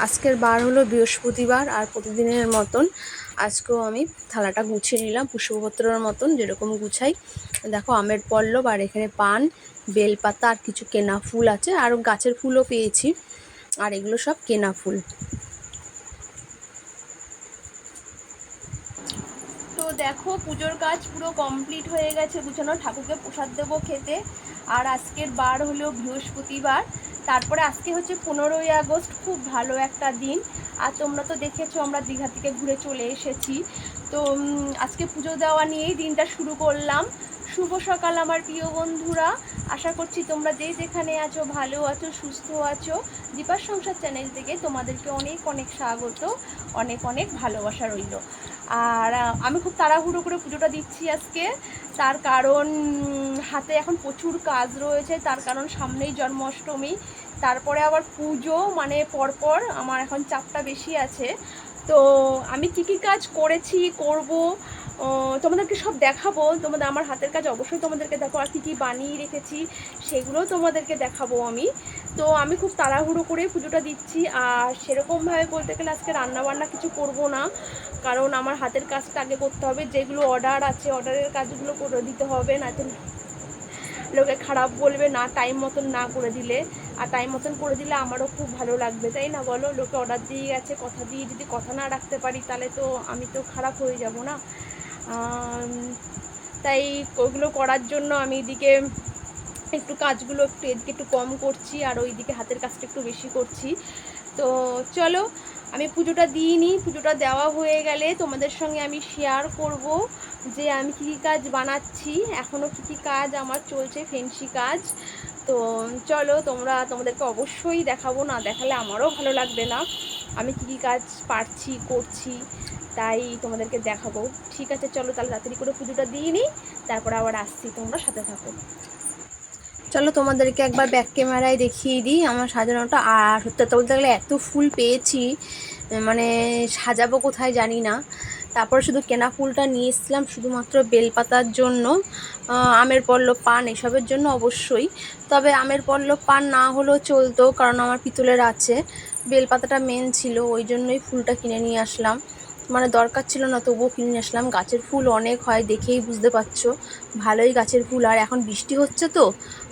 আজকের বার হলো বৃহস্পতিবার, আর প্রতিদিনের মতন আজকেও আমি থালাটা গুছিয়ে নিলাম পুষ্পপত্রের মতন যেরকম গুছাই। দেখো আমের পল্লব, আর এখানে পান, বেলপাতা, আর কিছু কেনা ফুল আছে, আর গাছের ফুলও পেয়েছি, আর এগুলো সব কেনা ফুল। তো দেখো পুজোর কাজ পুরো কমপ্লিট হয়ে গেছে গুছানো, ঠাকুরকে প্রসাদ দেবো খেতে। আর আজকের বার হলো বৃহস্পতিবার, তারপরে আজকে হচ্ছে 15ই আগস্ট, খুব ভালো একটা দিন। আর তোমরা তো দেখেছো আমরা দীঘা থেকে ঘুরে চলে এসেছি। তো আজকে পুজো দেওয়া নিয়েই দিনটা শুরু করলাম। শুভ সকাল আমার প্রিয় বন্ধুরা, আশা করছি তোমরা যে যেখানে আছো ভালো আছো, সুস্থ আছো। দীপার সংসার চ্যানেল থেকে তোমাদেরকে অনেক অনেক স্বাগত, অনেক অনেক ভালোবাসা রইল। আর আমি খুব তাড়াহুড়ো করে পুজোটা দিচ্ছি আজকে, তার কারণ হাতে এখন প্রচুর কাজ রয়েছে, তার কারণ সামনেই জন্মাষ্টমী, তারপরে আবার পুজো, মানে পরপর আমার এখন চাপটা বেশি আছে। তো আমি কী কী কাজ করেছি করব তোমাদেরকে সব দেখাবো। তোমাদের আমার হাতের কাজ অবশ্যই তোমাদেরকে দেখো, আর কী কী বানিয়ে রেখেছি সেগুলোও তোমাদেরকে দেখাবো আমি। তো আমি খুব তাড়াহুড়ো করে পুজোটা দিচ্ছি, আর সেরকমভাবে বলতে গেলে আজকে রান্নাবান্না কিছু করব না, কারণ আমার হাতের কাজটা আগে করতে হবে। যেগুলো অর্ডার আছে অর্ডারের কাজগুলো করে দিতে হবে, না তো লোকে খারাপ বলবে না টাইম মতন না করে দিলে। আর টাইম মতন করে দিলে আমারও খুব ভালো লাগবে, তাই না বলো? লোকে অর্ডার দিয়ে গেছে, কথা দিয়ে যদি কথা না রাখতে পারি তাহলে তো আমি তো খারাপ হয়ে যাব না। তাই ওগুলো করার জন্য আমি এদিকে একটু কাজগুলো এদিকে একটু কম করছি, আর ওইদিকে হাতের কাজটা একটু বেশি করছি। তো চলো আমি পুজোটা দিয়ে নিই, পুজোটা দেওয়া হয়ে গেলে তোমাদের সঙ্গে আমি শেয়ার করব যে আমি কী কী কাজ বানাচ্ছি, এখনও কী কী কাজ আমার চলছে, ফেন্সি কাজ। তো চলো তোমাদেরকে অবশ্যই দেখাবো, না দেখালে আমারও ভালো লাগবে না। আমি কী কী কাজ পারছি করছি তাই তোমাদেরকে দেখাবো। ঠিক আছে চলো তাহলে তাড়াতাড়ি করে পুজোটা দিয়ে নিই, তারপর আবার আসছি, তোমরা সাথে থাকো। চলো তোমাদেরকে একবার ব্যাক ক্যামেরায় দেখিয়ে দিই আমার সাজানোটা। আর সত্যি বলতে গেলে এত ফুল পেয়েছি, মানে সাজাবো কোথায় জানি না। তারপরে শুধু কেনা ফুলটা নিয়ে এসেছিলাম শুধুমাত্র বেলপাতার জন্য, আমের পল্লব পান এসবের জন্য অবশ্যই। তবে আমের পল্লব পান না হলেও চলতো, কারণ আমার পিতলের আছে। বেলপাতাটা মেন ছিল, ওই জন্যই ফুলটা কিনে নিয়ে আসলাম। মানে দরকার ছিল না তবুও কিনে নিয়ে আসলাম। গাছের ফুল অনেক হয়, দেখেই বুঝতে পারছো ভালোই গাছের ফুল। আর এখন বৃষ্টি হচ্ছে, তো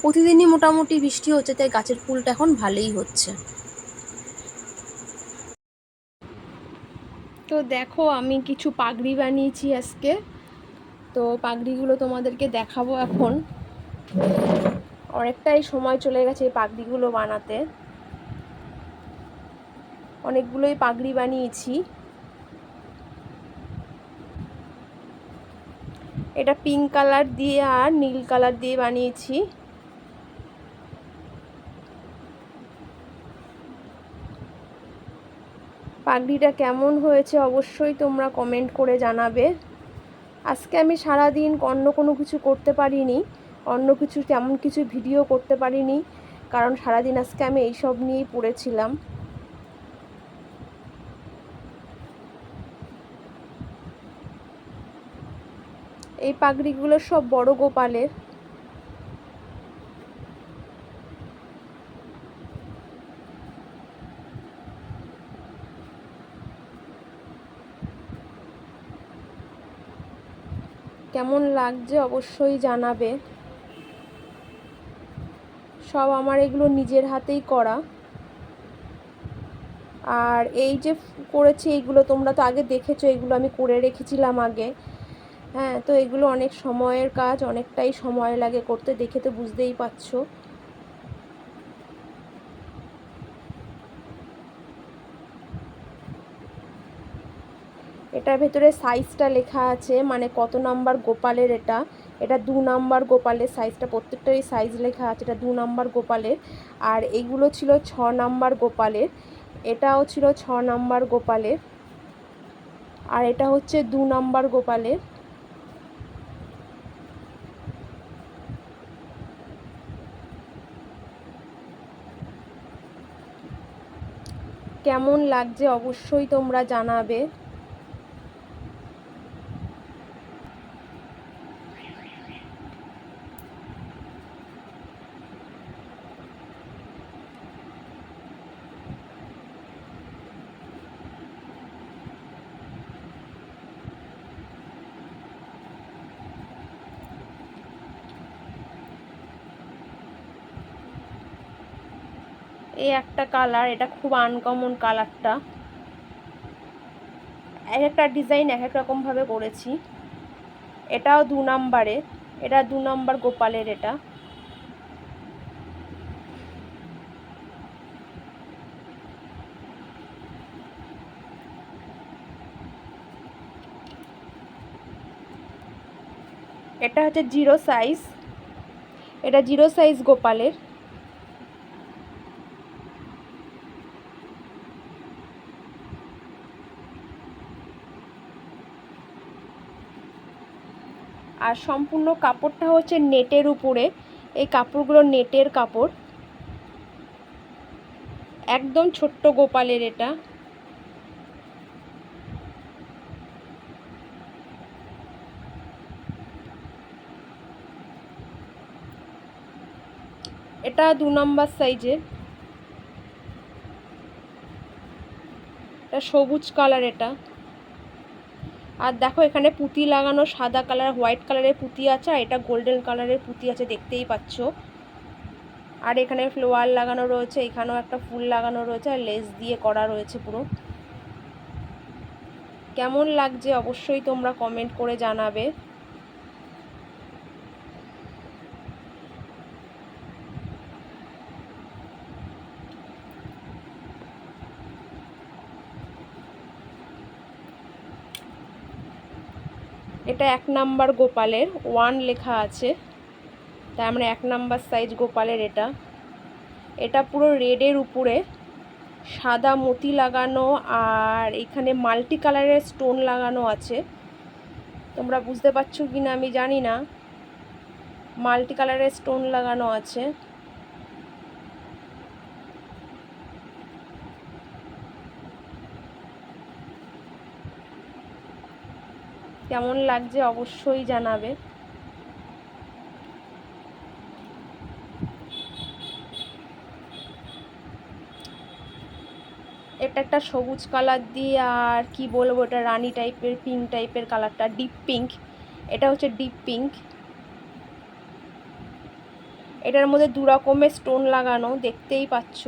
প্রতিদিনই মোটামুটি বৃষ্টি হচ্ছে, তাই গাছের ফুলটা এখন ভালোই হচ্ছে। তো দেখো আমি কিছু পাগড়ি বানিয়েছি আজকে, তো পাগড়িগুলো তোমাদেরকে দেখাবো। এখন অনেকটাই সময় চলে গেছে এই পাগড়িগুলো বানাতে, অনেকগুলোই পাগড়ি বানিয়েছি। এটা পিঙ্ক কালার দিয়ে আর নীল কালার দিয়ে বানিয়েছি। পাগড়িটা কেমন হয়েছে অবশ্যই তোমরা কমেন্ট করে জানাবে। আজকে আমি সারাদিন অন্য কোনো কিছু করতে পারিনি, অন্য কিছু তেমন কিছু ভিডিও করতে পারিনি, কারণ সারাদিন আজকে আমি এইসব নিয়েই পড়েছিলাম। এই পাগড়িগুলো সব বড় গোপালের। কেমন লাগছে অবশ্যই জানাবে। সব আমার এগুলো নিজের হাতেই করা। আর এই যে করেছি এইগুলো তোমরা তো আগে দেখেছো, এগুলো আমি করে রেখেছিলাম আগে। হ্যাঁ, তো এগুলো অনেক সময়ের কাজ, অনেকটাই সময় লাগে করতে, দেখে তো বুঝতেই পারছো। এটার ভেতরে সাইজটা লেখা আছে, মানে কত নাম্বার গোপালের। এটা এটা 2 নাম্বার গোপালের সাইজটা, প্রত্যেকটারই সাইজ লেখা আছে। এটা 2 নাম্বার গোপালের। আর এইগুলো ছিল 6 নাম্বার গোপালের, এটাও ছিল 6 নাম্বার গোপালের, আর এটা হচ্ছে 2 নাম্বার গোপালের। কেমন লাগছে অবশ্যই তোমরা জানাবে। এই একটা কালার, এটা খুব আনকমন কালারটা, এক একটা ডিজাইন এক এক রকমভাবে করেছি। এটাও 2 নম্বরে, এটা 2 নম্বর গোপালের। এটা এটা হচ্ছে 0 সাইজ, এটা 0 সাইজ গোপালের। আর সম্পূর্ণ কাপড়টা হচ্ছে নেটের উপরে, এই কাপড়গুলো নেটের কাপড়, একদম ছোট্ট গোপালের। এটা এটা 2 নম্বর সাইজের, এটা সবুজ কালার। এটা আর দেখো এখানে পুঁতি লাগানো, সাদা কালার হোয়াইট কালারের পুঁতি আছে, আর এটা গোল্ডেন কালারের পুঁতি আছে, দেখতেই পাচ্ছ। আর এখানে ফ্লোয়ার লাগানো রয়েছে, এখানেও একটা ফুল লাগানো রয়েছে, আর লেস দিয়ে করা রয়েছে পুরো। কেমন লাগছে অবশ্যই তোমরা কমেন্ট করে জানাবে। এটা 1 নাম্বার গোপালের, 1 লেখা আছে, তাই আমরা 1 নাম্বার সাইজ গোপালের। এটা এটা পুরো রেডের উপরে সাদা মতি লাগানো, আর এখানে মাল্টি কালারের স্টোন লাগানো আছে। তোমরা বুঝতে পারছো কি না আমি জানি না, মাল্টি কালারের স্টোন লাগানো আছে। কেমন লাগছে অবশ্যই জানাবে। এটা একটা সবুজ কালার দিয়ে, আর কি বলবো, এটা রানী টাইপের পিঙ্ক টাইপের কালারটা, ডিপ পিঙ্ক। এটা হচ্ছে ডিপ পিঙ্ক। এটার মধ্যে 2 রকমের স্টোন লাগানো, দেখতেই পাচ্ছ।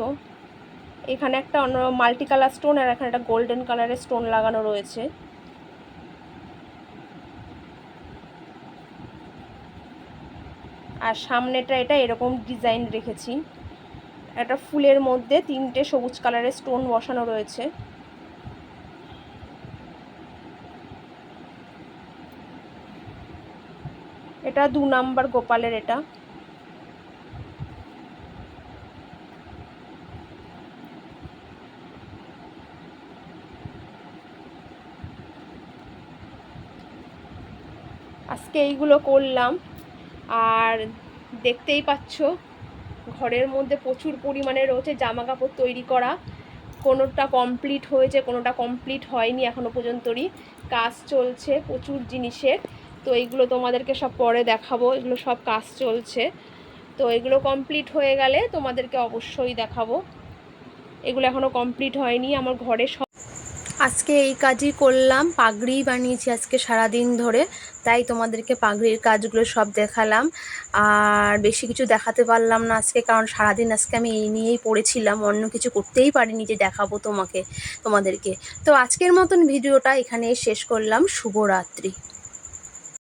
এখানে একটা অন্য মাল্টি কালার স্টোন, আর এখানে একটা গোল্ডেন কালারের স্টোন লাগানো রয়েছে। আর সামনেটা এটা এরকম ডিজাইন রেখেছি, একটা ফুলের মধ্যে 3টে সবুজ কালারের স্টোন বসানো রয়েছে। এটা 2 নাম্বার গোপালের। এটা আজকে এইগুলো করলাম। আর দেখতেই পাচ্ছ ঘরের মধ্যে প্রচুর পরিমাণে রয়েছে জামা কাপড় তৈরি করা, কোনোটা কমপ্লিট হয়েছে, কোনোটা কমপ্লিট হয়নি, এখনো পর্যন্তই কাজ চলছে প্রচুর জিনিসের। তো এইগুলো তোমাদেরকে সব পরে দেখাবো, এগুলো সব কাজ চলছে। তো এগুলো কমপ্লিট হয়ে গেলে তোমাদেরকে অবশ্যই দেখাবো। এগুলো এখনো কমপ্লিট হয়নি আমার ঘরে সব। আজকে এই কাজই করলাম, পাগড়ি বানিয়েছি আজকে সারাদিন ধরে, তাই তোমাদেরকে পাগড়ির কাজগুলো সব দেখালাম। আর বেশি কিছু দেখাতে পারলাম না আজকে, কারণ সারাদিন আজকে আমি এই নিয়েই পড়েছিলাম, অন্য কিছু করতেই পারিনি যে দেখাবো তোমাদেরকে। তো আজকের মতন ভিডিওটা এখানে শেষ করলাম। শুভরাত্রি।